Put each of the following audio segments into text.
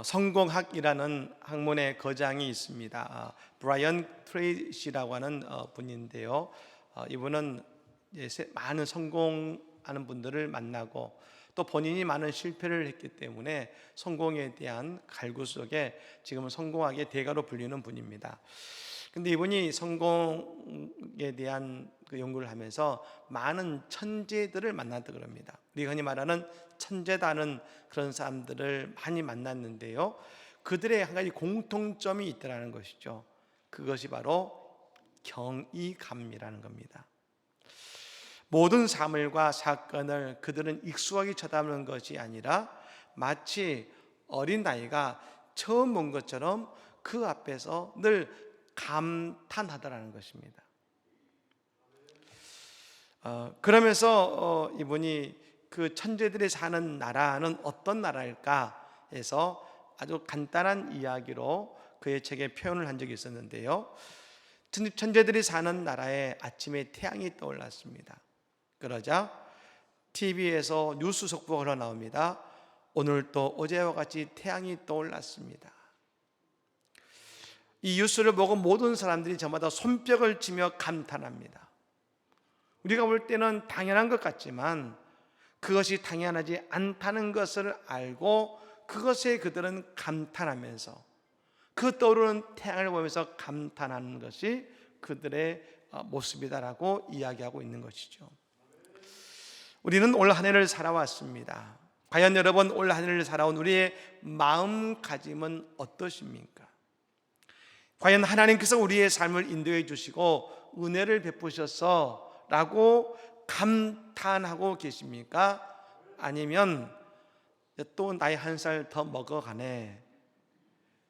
성공학이라는 학문의 거장이 있습니다. 브라이언 트레이시라고 하는 분인데요. 이분은 많은 성공하는 분들을 만나고 또 본인이 많은 실패를 했기 때문에 성공에 대한 갈구 속에 지금은 성공학의 대가로 불리는 분입니다. 근데 이분이 성공에 대한 그 연구를 하면서 많은 천재들을 만났다 그럽니다. 우리가 흔히 말하는 천재다는 그런 사람들을 많이 만났는데요, 그들의 한 가지 공통점이 있다는 것이죠. 그것이 바로 경이감이라는 겁니다. 모든 사물과 사건을 그들은 익숙하게 쳐다보는 것이 아니라 마치 어린아이가 처음 본 것처럼 그 앞에서 늘 감탄하더라는 것입니다. 그러면서 이분이 그 천재들이 사는 나라는 어떤 나라일까 해서 아주 간단한 이야기로 그의 책에 표현을 한 적이 있었는데요, 천재들이 사는 나라에 아침에 태양이 떠올랐습니다. 그러자 TV에서 뉴스 속보가 흘러나옵니다. 오늘도 어제와 같이 태양이 떠올랐습니다. 이 뉴스를 보고 모든 사람들이 저마다 손뼉을 치며 감탄합니다. 우리가 볼 때는 당연한 것 같지만 그것이 당연하지 않다는 것을 알고 그것에 그들은 감탄하면서 그 떠오르는 태양을 보면서 감탄하는 것이 그들의 모습이다라고 이야기하고 있는 것이죠. 우리는 올 한 해를 살아왔습니다. 과연 여러분, 올 한 해를 살아온 우리의 마음가짐은 어떠십니까? 과연 하나님께서 우리의 삶을 인도해 주시고 은혜를 베푸셔서 라고 감탄하고 계십니까? 아니면 또 나이 한 살 더 먹어가네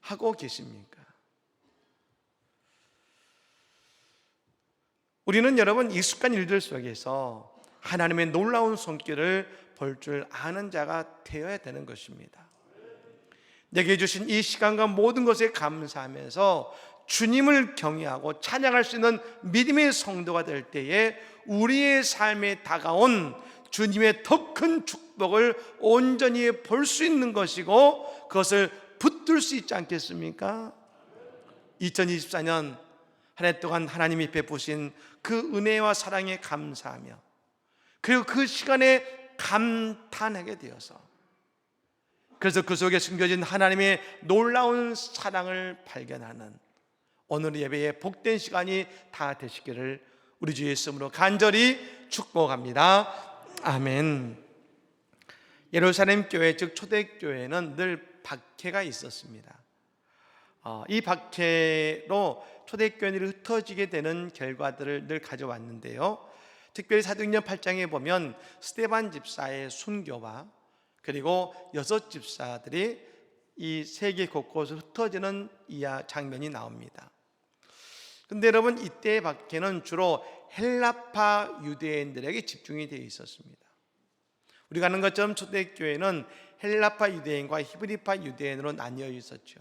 하고 계십니까? 우리는 여러분, 익숙한 일들 속에서 하나님의 놀라운 손길을 볼 줄 아는 자가 되어야 되는 것입니다. 내게 주신 이 시간과 모든 것에 감사하면서 주님을 경외하고 찬양할 수 있는 믿음의 성도가 될 때에 우리의 삶에 다가온 주님의 더 큰 축복을 온전히 볼 수 있는 것이고 그것을 붙들 수 있지 않겠습니까? 2024년 한 해 동안 하나님이 베푸신 그 은혜와 사랑에 감사하며 그리고 그 시간에 감탄하게 되어서 그래서 그 속에 숨겨진 하나님의 놀라운 사랑을 발견하는 오늘 예배의 복된 시간이 다 되시기를 우리 주 예수님으로 간절히 축복합니다. 아멘. 예루살렘 교회, 즉 초대교회는 늘 박해가 있었습니다. 이 박해로 초대교회들이 흩어지게 되는 결과들을 늘 가져왔는데요, 특별히 사도행전 8장에 보면 스데반 집사의 순교와 그리고 6 집사들이 이 세계 곳곳으로 흩어지는 장면이 나옵니다. 근데 여러분, 이때의 박해는 주로 헬라파 유대인들에게 집중이 되어 있었습니다. 우리가 아는 것처럼 초대교회는 헬라파 유대인과 히브리파 유대인으로 나뉘어 있었죠.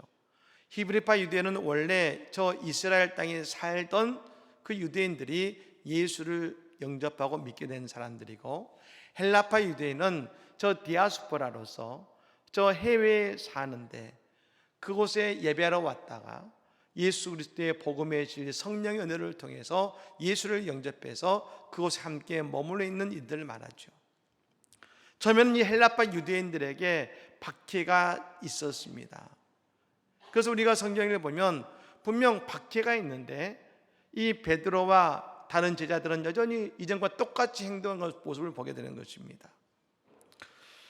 히브리파 유대인은 원래 저 이스라엘 땅에 살던 그 유대인들이 예수를 영접하고 믿게 된 사람들이고, 헬라파 유대인은 저 디아스포라로서 저 해외에 사는데 그곳에 예배하러 왔다가 예수 그리스도의 복음의 진리, 성령의 은혜를 통해서 예수를 영접해서 그곳에 함께 머물러 있는 이들을 말하죠. 처음에는 이 헬라파 유대인들에게 박해가 있었습니다. 그래서 우리가 성경을 보면 분명 박해가 있는데 이 베드로와 다른 제자들은 여전히 이전과 똑같이 행동하는 모습을 보게 되는 것입니다.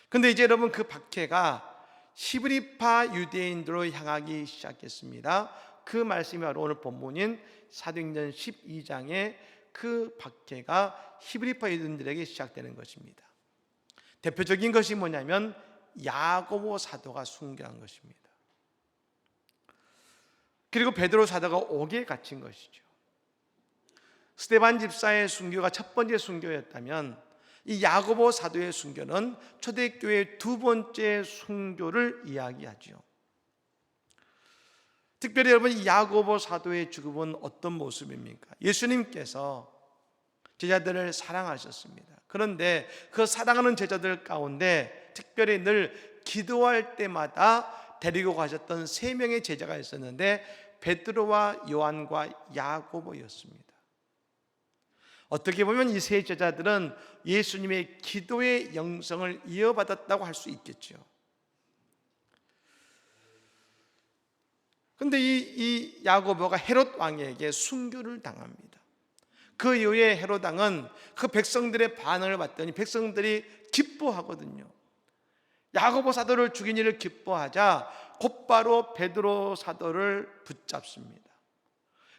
그런데 이제 여러분, 그 박해가 히브리파 유대인들로 향하기 시작했습니다. 그 말씀이 바로 오늘 본문인 사도행전 12장의 그 박해가 히브리파 유대인들에게 시작되는 것입니다. 대표적인 것이 뭐냐면 야고보 사도가 순교한 것입니다. 그리고 베드로 사도가 옥에 갇힌 것이죠. 스데반 집사의 순교가 첫 번째 순교였다면 이 야고보 사도의 순교는 초대교회의 두 번째 순교를 이야기하죠. 특별히 여러분, 이 야고보 사도의 죽음은 어떤 모습입니까? 예수님께서 제자들을 사랑하셨습니다. 그런데 그 사랑하는 제자들 가운데 특별히 늘 기도할 때마다 데리고 가셨던 세 명의 제자가 있었는데 베드로와 요한과 야고보였습니다. 어떻게 보면 이 세 제자들은 예수님의 기도의 영성을 이어받았다고 할 수 있겠죠. 그런데 이 야고보가 헤롯 왕에게 순교를 당합니다. 그 이후에 헤롯 왕은 그 백성들의 반응을 봤더니 백성들이 기뻐하거든요. 야고보 사도를 죽인 일을 기뻐하자 곧바로 베드로 사도를 붙잡습니다.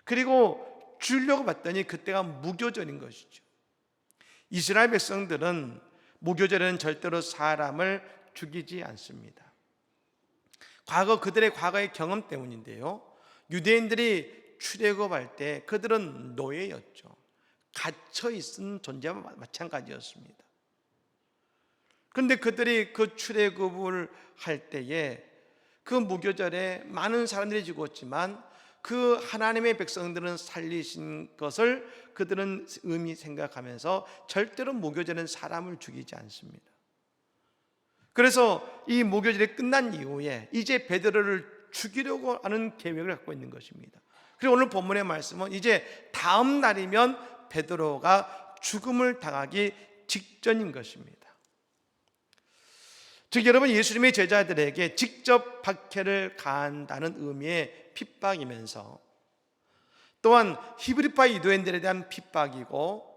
그리고 죽이려고 봤더니 그때가 무교절인 것이죠. 이스라엘 백성들은 무교절에는 절대로 사람을 죽이지 않습니다. 그들의 과거의 경험 때문인데요, 유대인들이 출애굽할 때 그들은 노예였죠. 갇혀 있은 존재와 마찬가지였습니다. 그런데 그들이 그 출애굽을 할 때에 그 무교절에 많은 사람들이 죽었지만 그 하나님의 백성들은 살리신 것을 그들은 의미 생각하면서 절대로 무교절은 사람을 죽이지 않습니다. 그래서 이 무교절이 끝난 이후에 이제 베드로를 죽이려고 하는 계획을 갖고 있는 것입니다. 그리고 오늘 본문의 말씀은 이제 다음 날이면 베드로가 죽음을 당하기 직전인 것입니다. 즉 여러분, 예수님의 제자들에게 직접 박해를 가한다는 의미의 핍박이면서 또한 히브리파 유대인들에 대한 핍박이고,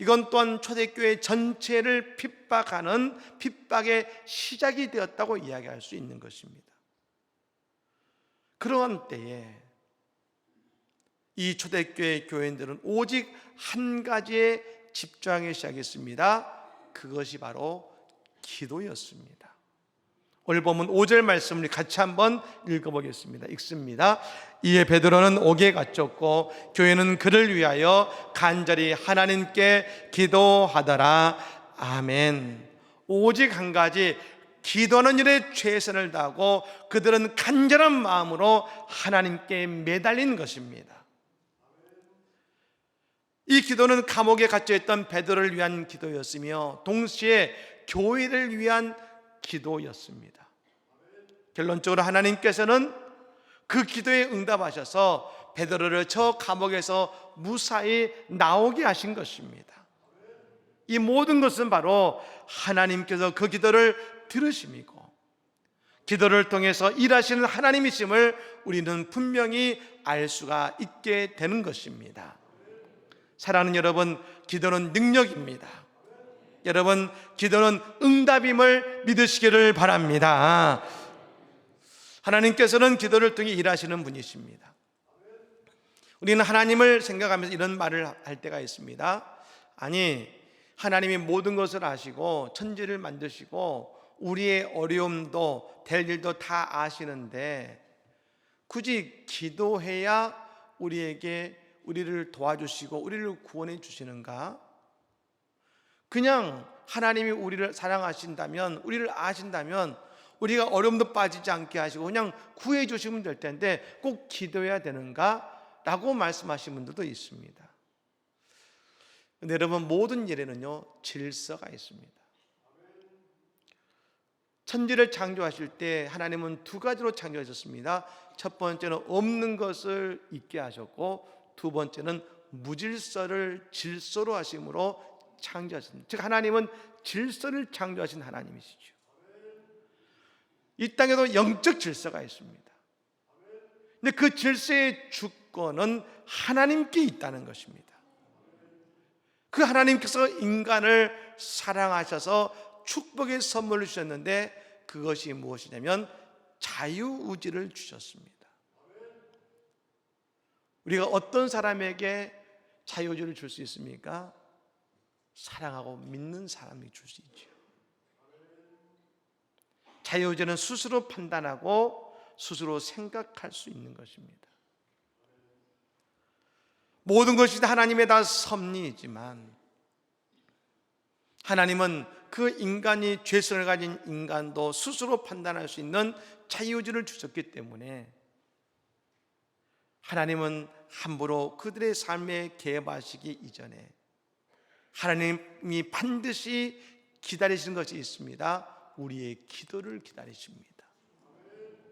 이건 또한 초대교회 전체를 핍박하는 핍박의 시작이 되었다고 이야기할 수 있는 것입니다. 그러한 때에 이 초대교회 교인들은 오직 한 가지에 집중하기 시작했습니다. 그것이 바로 기도였습니다. 오늘 본문 5절 말씀을 같이 한번 읽어보겠습니다. 읽습니다. 이에 베드로는 옥에 갇혔고 교회는 그를 위하여 간절히 하나님께 기도하더라. 아멘. 오직 한 가지, 기도하는 일에 최선을 다하고 그들은 간절한 마음으로 하나님께 매달린 것입니다. 이 기도는 감옥에 갇혀있던 베드로를 위한 기도였으며 동시에 교회를 위한 기도였습니다. 결론적으로 하나님께서는 그 기도에 응답하셔서 베드로를 저 감옥에서 무사히 나오게 하신 것입니다. 이 모든 것은 바로 하나님께서 그 기도를 들으심이고 기도를 통해서 일하시는 하나님이심을 우리는 분명히 알 수가 있게 되는 것입니다. 사랑하는 여러분, 기도는 능력입니다. 여러분, 기도는 응답임을 믿으시기를 바랍니다. 하나님께서는 기도를 통해 일하시는 분이십니다. 우리는 하나님을 생각하면서 이런 말을 할 때가 있습니다. 아니, 하나님이 모든 것을 아시고 천지를 만드시고 우리의 어려움도 될 일도 다 아시는데 굳이 기도해야 우리를 도와주시고 우리를 구원해 주시는가? 그냥 하나님이 우리를 사랑하신다면, 우리를 아신다면 우리가 어려움도 빠지지 않게 하시고 그냥 구해 주시면 될 텐데 꼭 기도해야 되는가? 라고 말씀하신 분들도 있습니다. 근데 여러분, 모든 일에는요 질서가 있습니다. 천지를 창조하실 때 하나님은 두 가지로 창조하셨습니다. 첫 번째는 없는 것을 있게 하셨고, 두 번째는 무질서를 질서로 하심으로 창조하셨습니다. 즉 하나님은 질서를 창조하신 하나님이시죠. 이 땅에도 영적 질서가 있습니다. 근데 그 질서의 주권은 하나님께 있다는 것입니다. 그 하나님께서 인간을 사랑하셔서 축복의 선물을 주셨는데 그것이 무엇이냐면 자유의지를 주셨습니다. 우리가 어떤 사람에게 자유의지를 줄 수 있습니까? 사랑하고 믿는 사람이 줄 수 있죠. 자유의지는 스스로 판단하고 스스로 생각할 수 있는 것입니다. 모든 것이 다 하나님의 다 섭리이지만 하나님은 그 인간이 죄성을 가진 인간도 스스로 판단할 수 있는 자유의지를 주셨기 때문에 하나님은 함부로 그들의 삶에 개입하시기 이전에 하나님이 반드시 기다리시는 것이 있습니다. 우리의 기도를 기다리십니다.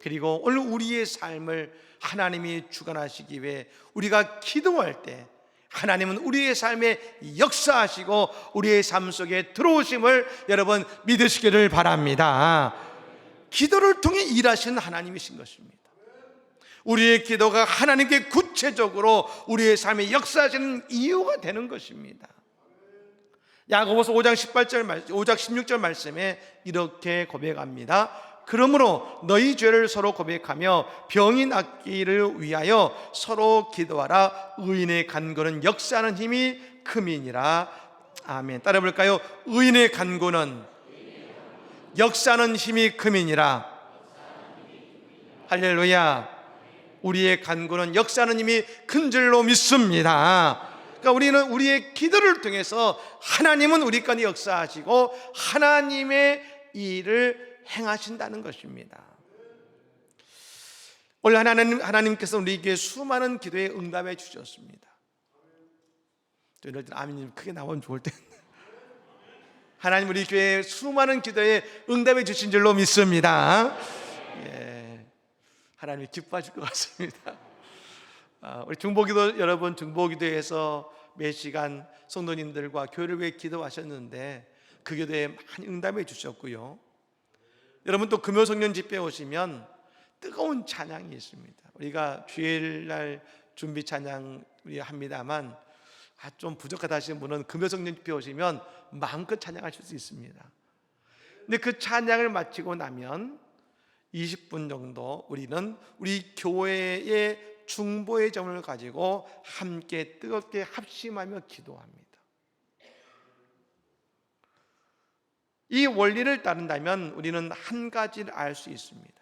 그리고 오늘 우리의 삶을 하나님이 주관하시기 위해 우리가 기도할 때 하나님은 우리의 삶에 역사하시고 우리의 삶 속에 들어오심을 여러분 믿으시기를 바랍니다. 기도를 통해 일하시는 하나님이신 것입니다. 우리의 기도가 하나님께 구체적으로 우리의 삶에 역사하시는 이유가 되는 것입니다. 야고보서 5장 16절 말씀에 이렇게 고백합니다. 그러므로 너희 죄를 서로 고백하며 병이 낫기를 위하여 서로 기도하라. 의인의 간구는 역사하는 힘이 크미니라. 아멘. 따라 볼까요? 의인의 간구는 역사하는 힘이 크미니라. 할렐루야. 우리의 간구는 역사하는 힘이 큰 줄로 믿습니다. 그러니까 우리는 우리의 기도를 통해서 하나님은 우리 가운데 역사하시고 하나님의 일을 행하신다는 것입니다. 원래 하나님께서 우리에게 수많은 기도에 응답해 주셨습니다. 또 이럴 때 아멘님 크게 나오면 좋을 텐데. 하나님 우리 교회에 수많은 기도에 응답해 주신 줄로 믿습니다. 예, 하나님이 기뻐하실 것 같습니다. 우리 중보기도 여러분, 중보기도에서 몇 시간 성도님들과 교회를 위해 기도하셨는데 그 기도에 많이 응답해 주셨고요. 여러분 또 금요성령 집회 오시면 뜨거운 찬양이 있습니다. 우리가 주일날 준비 찬양 우리 합니다만 좀 부족하다 하시는 분은 금요성령 집회 오시면 마음껏 찬양하실 수 있습니다. 근데 그 찬양을 마치고 나면 20분 정도 우리는 우리 교회의 중보의 점을 가지고 함께 뜨겁게 합심하며 기도합니다. 이 원리를 따른다면 우리는 한 가지를 알 수 있습니다.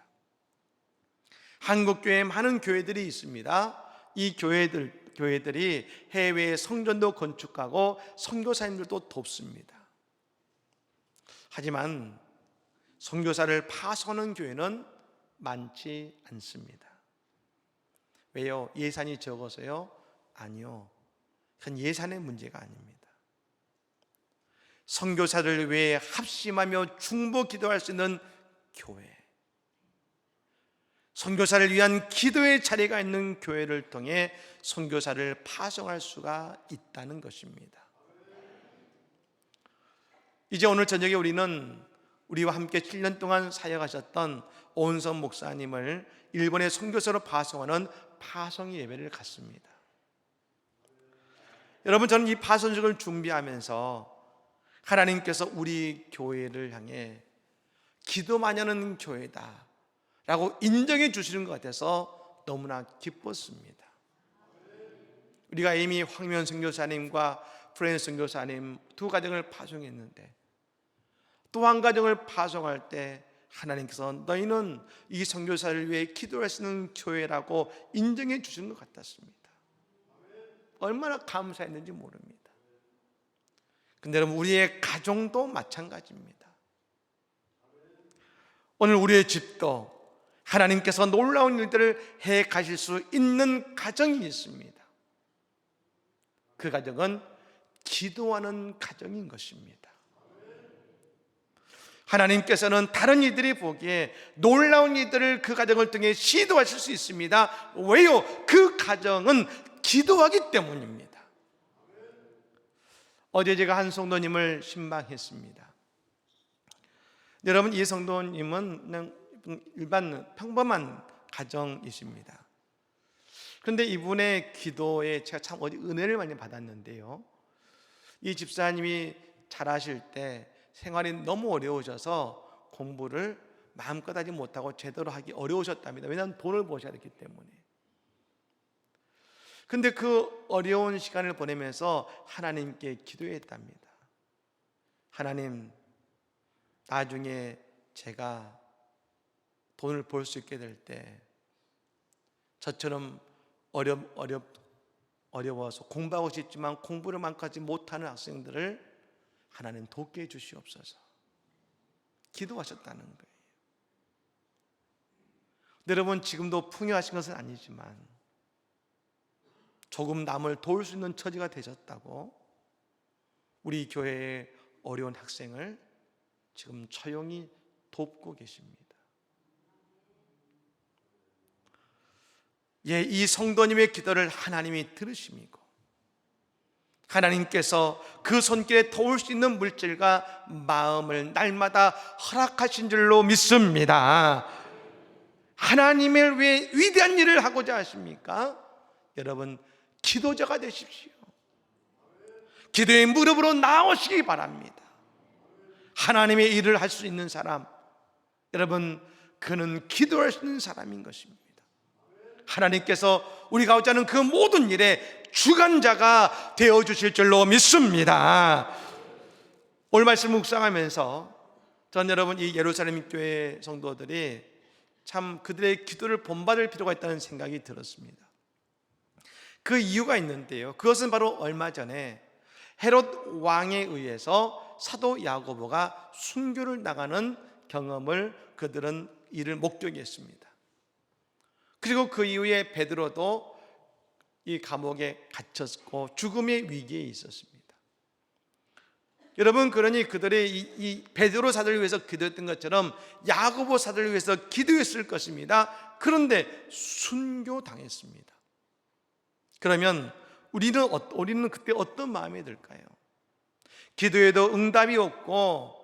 한국교회에 많은 교회들이 있습니다. 이 교회들이 해외에 성전도 건축하고 선교사님들도 돕습니다. 하지만 선교사를 파송하는 교회는 많지 않습니다. 왜요? 예산이 적어서요? 아니요. 그건 예산의 문제가 아닙니다. 선교사를 위해 합심하며 중보 기도할 수 있는 교회, 선교사를 위한 기도의 자리가 있는 교회를 통해 선교사를 파송할 수가 있다는 것입니다. 이제 오늘 저녁에 우리는 우리와 함께 7년 동안 사역하셨던 오은선 목사님을 일본의 선교사로 파송하는 파송 예배를 갖습니다. 여러분, 저는 이 파송식을 준비하면서 하나님께서 우리 교회를 향해 기도 많이 하는 교회다 라고 인정해 주시는 것 같아서 너무나 기뻤습니다. 우리가 이미 황면 선교사님과 프랜스 선교사님 두 가정을 파송했는데 또 한 가정을 파송할 때 하나님께서 너희는 이 선교사를 위해 기도할 수 있는 교회라고 인정해 주시는 것 같았습니다. 얼마나 감사했는지 모릅니다. 근데 여러분, 우리의 가정도 마찬가지입니다. 오늘 우리의 집도 하나님께서 놀라운 일들을 해 가실 수 있는 가정이 있습니다. 그 가정은 기도하는 가정인 것입니다. 하나님께서는 다른 이들이 보기에 놀라운 일들을 그 가정을 통해 시도하실 수 있습니다. 왜요? 그 가정은 기도하기 때문입니다. 어제 제가 한 성도님을 신방했습니다. 여러분, 이 성도님은 그냥 일반 평범한 가정이십니다. 그런데 이분의 기도에 제가 참 은혜를 많이 받았는데요, 이 집사님이 자라실 때 생활이 너무 어려우셔서 공부를 마음껏 하지 못하고 제대로 하기 어려우셨답니다. 왜냐하면 돈을 버셔야 했기 때문에. 근데 그 어려운 시간을 보내면서 하나님께 기도했답니다. 하나님, 나중에 제가 돈을 벌 수 있게 될 때 저처럼 어려워서 공부하고 싶지만 공부를 만까지 못하는 학생들을 하나님 돕게 해주시옵소서 기도하셨다는 거예요. 여러분, 지금도 풍요하신 것은 아니지만 조금 남을 도울 수 있는 처지가 되셨다고 우리 교회의 어려운 학생을 지금 처용히 돕고 계십니다. 이 성도님의 기도를 하나님이 들으심이고, 하나님께서 그 손길에 도울 수 있는 물질과 마음을 날마다 허락하신 줄로 믿습니다. 하나님을 왜 위대한 일을 하고자 하십니까? 여러분, 기도자가 되십시오. 기도의 무릎으로 나오시기 바랍니다. 하나님의 일을 할 수 있는 사람, 여러분, 그는 기도할 수 있는 사람인 것입니다. 하나님께서 우리가 하고자 하는 그 모든 일에 주관자가 되어주실 줄로 믿습니다. 오늘 말씀 묵상하면서 전 여러분, 이 예루살렘 교회 성도들이 참 그들의 기도를 본받을 필요가 있다는 생각이 들었습니다. 그 이유가 있는데요, 그것은 바로 얼마 전에 헤롯 왕에 의해서 사도 야고보가 순교를 당하는 경험을 그들은 이를 목격했습니다. 그리고 그 이후에 베드로도 이 감옥에 갇혔고 죽음의 위기에 있었습니다. 여러분, 그러니 그들의 이 베드로 사도를 위해서 기도했던 것처럼 야고보 사도를 위해서 기도했을 것입니다. 그런데 순교당했습니다. 그러면 우리는 그때 어떤 마음이 들까요? 기도에도 응답이 없고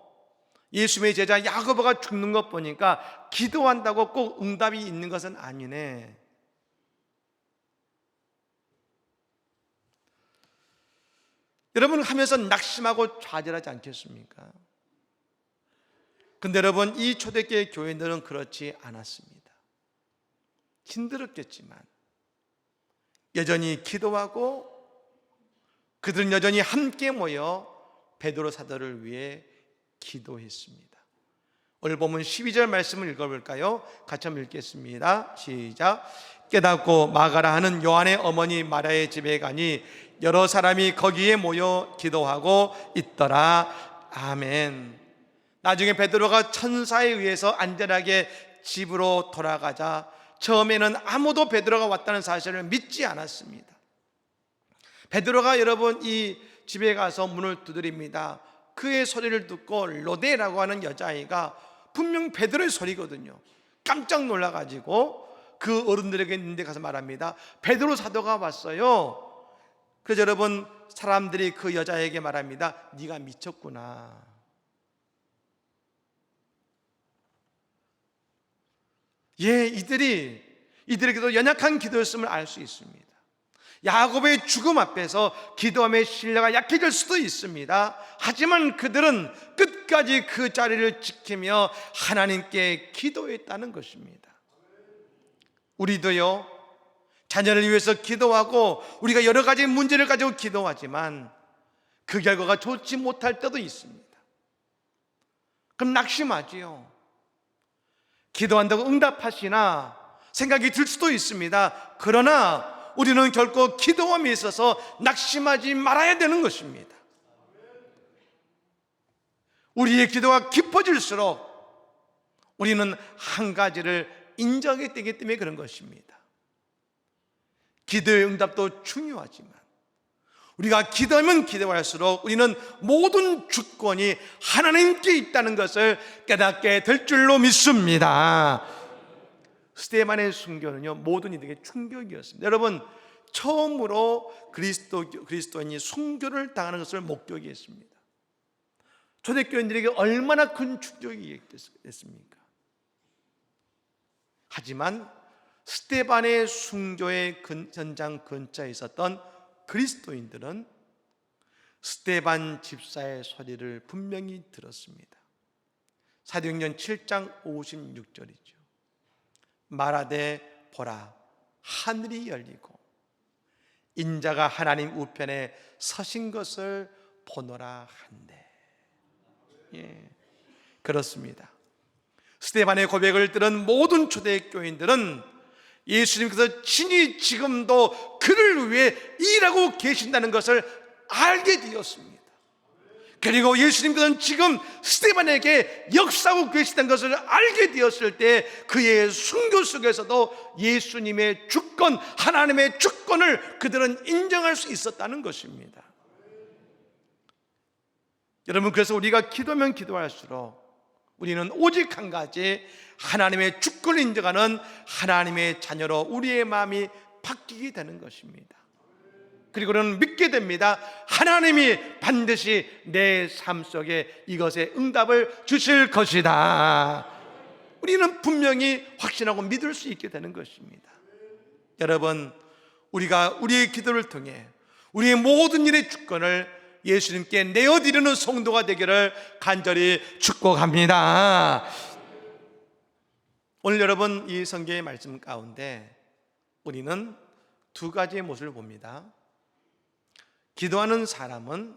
예수님의 제자 야고보가 죽는 것 보니까 기도한다고 꼭 응답이 있는 것은 아니네. 여러분, 하면서 낙심하고 좌절하지 않겠습니까? 근데 여러분, 이 초대교회 교인들은 그렇지 않았습니다. 힘들었겠지만 여전히 기도하고 그들은 여전히 함께 모여 베드로 사도를 위해 기도했습니다. 오늘 본문 12절 말씀을 읽어볼까요? 같이 한번 읽겠습니다. 시작. 깨닫고 마가라 하는 요한의 어머니 마리아의 집에 가니 여러 사람이 거기에 모여 기도하고 있더라. 아멘. 나중에 베드로가 천사에 의해서 안전하게 집으로 돌아가자 처음에는 아무도 베드로가 왔다는 사실을 믿지 않았습니다. 베드로가 여러분 이 집에 가서 문을 두드립니다. 그의 소리를 듣고 로데라고 하는 여자아이가 분명 베드로의 소리거든요. 깜짝 놀라가지고 그 어른들에게 있는데 가서 말합니다. 베드로 사도가 왔어요. 그래서 여러분, 사람들이 그 여자에게 말합니다. 네가 미쳤구나. 이들에게도 연약한 기도였음을 알 수 있습니다. 야곱의 죽음 앞에서 기도함의 신뢰가 약해질 수도 있습니다. 하지만 그들은 끝까지 그 자리를 지키며 하나님께 기도했다는 것입니다. 우리도요, 자녀를 위해서 기도하고 우리가 여러 가지 문제를 가지고 기도하지만 그 결과가 좋지 못할 때도 있습니다. 그럼 낙심하지요. 기도한다고 응답하시나 생각이 들 수도 있습니다. 그러나 우리는 결코 기도함에 있어서 낙심하지 말아야 되는 것입니다. 우리의 기도가 깊어질수록 우리는 한 가지를 인정하게 되기 때문에 그런 것입니다. 기도의 응답도 중요하지만 우리가 기도하면 기도할수록 우리는 모든 주권이 하나님께 있다는 것을 깨닫게 될 줄로 믿습니다. 스데반의 순교는요, 모든 이들에게 충격이었습니다. 여러분, 처음으로 그리스도인이 순교를 당하는 것을 목격했습니다. 초대교인들에게 얼마나 큰 충격이었습니까? 하지만 스데반의 순교의 현장 근처에 있었던 그리스도인들은 스데반 집사의 소리를 분명히 들었습니다. 사도행전 7장 56절이죠. 말하되 보라, 하늘이 열리고 인자가 하나님 우편에 서신 것을 보노라 한대. 그렇습니다. 스데반의 고백을 들은 모든 초대교인들은 예수님께서 친히 지금도 그를 위해 일하고 계신다는 것을 알게 되었습니다. 그리고 예수님께서는 지금 스데반에게 역사하고 계시다는 것을 알게 되었을 때 그의 순교 속에서도 예수님의 주권, 하나님의 주권을 그들은 인정할 수 있었다는 것입니다. 여러분, 그래서 우리가 기도하면 기도할수록 우리는 오직 한 가지, 하나님의 주권을 인정하는 하나님의 자녀로 우리의 마음이 바뀌게 되는 것입니다. 그리고는 믿게 됩니다. 하나님이 반드시 내 삶 속에 이것에 응답을 주실 것이다. 우리는 분명히 확신하고 믿을 수 있게 되는 것입니다. 여러분, 우리가 우리의 기도를 통해 우리의 모든 일의 주권을 예수님께 내어드리는 성도가 되기를 간절히 축복합니다. 오늘 여러분, 이 성경의 말씀 가운데 우리는 두 가지의 모습을 봅니다. 기도하는 사람은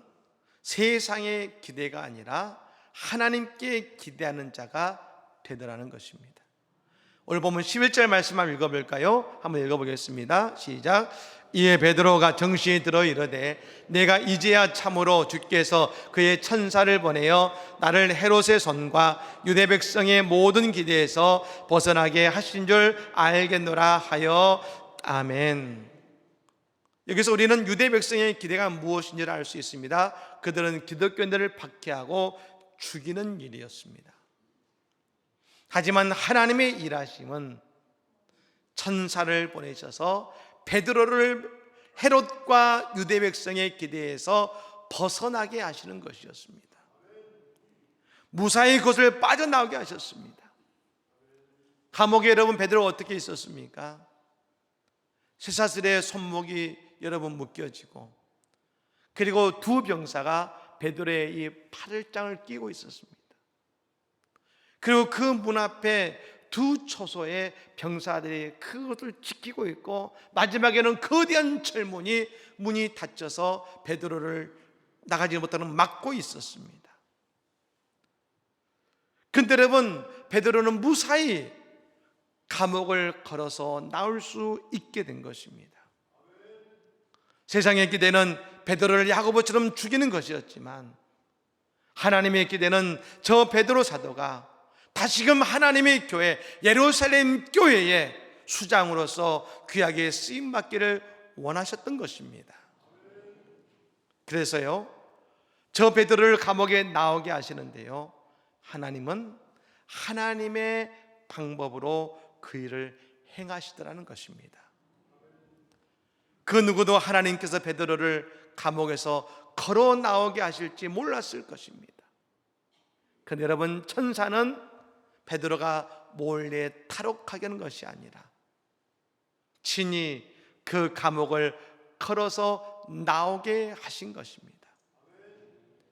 세상의 기대가 아니라 하나님께 기대하는 자가 되더라는 것입니다. 오늘 보면 11절 말씀 한번 읽어볼까요? 한번 읽어보겠습니다. 시작. 이에 베드로가 정신이 들어 이르되 내가 이제야 참으로 주께서 그의 천사를 보내어 나를 헤롯의 손과 유대 백성의 모든 기대에서 벗어나게 하신 줄 알겠노라 하여 아멘. 여기서 우리는 유대 백성의 기대가 무엇인지를 알 수 있습니다. 그들은 기독교인들을 박해하고 죽이는 일이었습니다. 하지만 하나님의 일하심은 천사를 보내셔서 베드로를 헤롯과 유대 백성의 기대에서 벗어나게 하시는 것이었습니다. 무사히 그것을 빠져나오게 하셨습니다. 감옥에 여러분 베드로가 어떻게 있었습니까? 쇠사슬에 손목이 여러분 묶여지고, 그리고 두 병사가 베드로의 이 팔짱을 끼고 있었습니다. 그리고 그 문 앞에 두 초소의 병사들이 그것을 지키고 있고, 마지막에는 거대한 철문이 문이 닫혀서 베드로를 나가지 못하는 막고 있었습니다. 그런데 여러분, 베드로는 무사히 감옥을 걸어서 나올 수 있게 된 것입니다. 세상의 기대는 베드로를 야고보처럼 죽이는 것이었지만 하나님의 기대는 저 베드로 사도가 다시금 하나님의 교회, 예루살렘 교회의 수장으로서 귀하게 쓰임받기를 원하셨던 것입니다. 그래서요, 저 베드로를 감옥에 나오게 하시는데요, 하나님은 하나님의 방법으로 그 일을 행하시더라는 것입니다. 그 누구도 하나님께서 베드로를 감옥에서 걸어 나오게 하실지 몰랐을 것입니다. 그런데 여러분, 천사는 베드로가 몰래 탈옥하게 하는 것이 아니라 친히 그 감옥을 걸어서 나오게 하신 것입니다.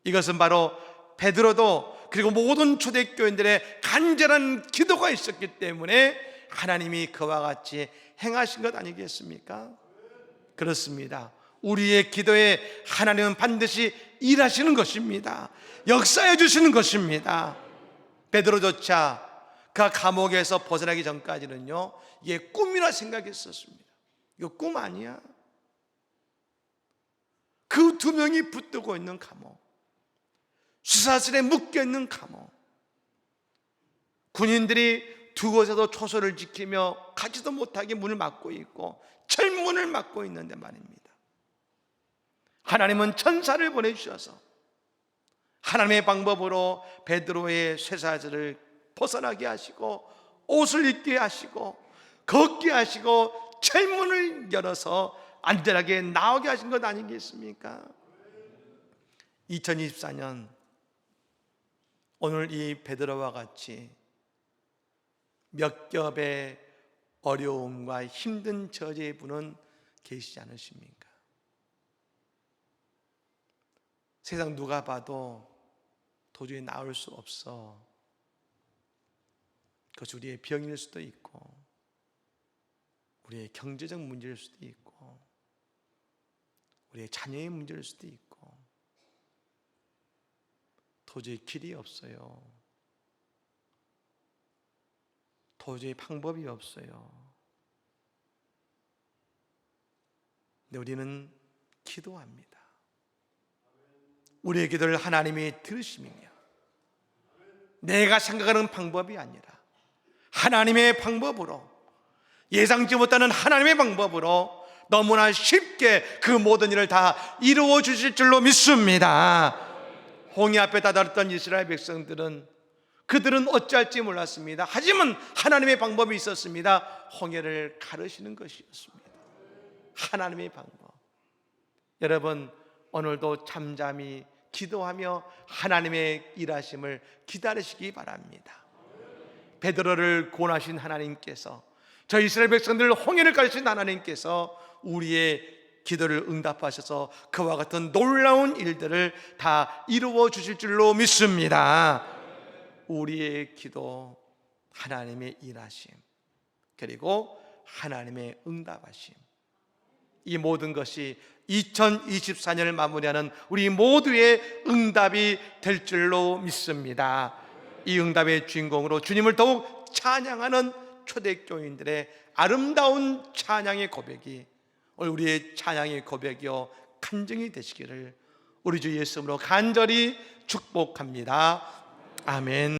이것은 바로 베드로도 그리고 모든 초대교인들의 간절한 기도가 있었기 때문에 하나님이 그와 같이 행하신 것 아니겠습니까? 그렇습니다. 우리의 기도에 하나님은 반드시 일하시는 것입니다. 역사해 주시는 것입니다. 베드로조차 그 감옥에서 벗어나기 전까지는요, 이게 꿈이라 생각했었습니다. 이거 꿈 아니야. 그 두 명이 붙들고 있는 감옥, 수사슬에 묶여 있는 감옥, 군인들이 두 곳에서 초소를 지키며 가지도 못하게 문을 막고 있고 철문을 막고 있는데 말입니다. 하나님은 천사를 보내주셔서 하나님의 방법으로 베드로의 쇠사슬을 벗어나게 하시고 옷을 입게 하시고 걷게 하시고 철문을 열어서 안전하게 나오게 하신 것 아니겠습니까? 2024년 오늘 이 베드로와 같이 몇 겹의 어려움과 힘든 저주의 분은 계시지 않으십니까? 세상 누가 봐도 도저히 나올 수 없어. 그것이 우리의 병일 수도 있고, 우리의 경제적 문제일 수도 있고, 우리의 자녀의 문제일 수도 있고, 도저히 길이 없어요. 도저히 방법이 없어요. 근데 우리는 기도합니다. 우리의 기도를 하나님이 들으시면요, 내가 생각하는 방법이 아니라 하나님의 방법으로, 예상치 못하는 하나님의 방법으로 너무나 쉽게 그 모든 일을 다 이루어 주실 줄로 믿습니다. 홍해 앞에 다다랐던 이스라엘 백성들은 그들은 어찌할지 몰랐습니다. 하지만 하나님의 방법이 있었습니다. 홍해를 가르시는 것이었습니다. 하나님의 방법. 여러분, 오늘도 잠잠히 기도하며 하나님의 일하심을 기다리시기 바랍니다. 베드로를 구원하신 하나님께서, 저 이스라엘 백성들을 홍해를 가르친 하나님께서 우리의 기도를 응답하셔서 그와 같은 놀라운 일들을 다 이루어 주실 줄로 믿습니다. 우리의 기도, 하나님의 일하심, 그리고 하나님의 응답하심, 이 모든 것이 2024년을 마무리하는 우리 모두의 응답이 될 줄로 믿습니다. 이 응답의 주인공으로 주님을 더욱 찬양하는 초대교인들의 아름다운 찬양의 고백이 오늘 우리의 찬양의 고백이요 간증이 되시기를 우리 주 예수 이름으로 간절히 축복합니다. 아멘.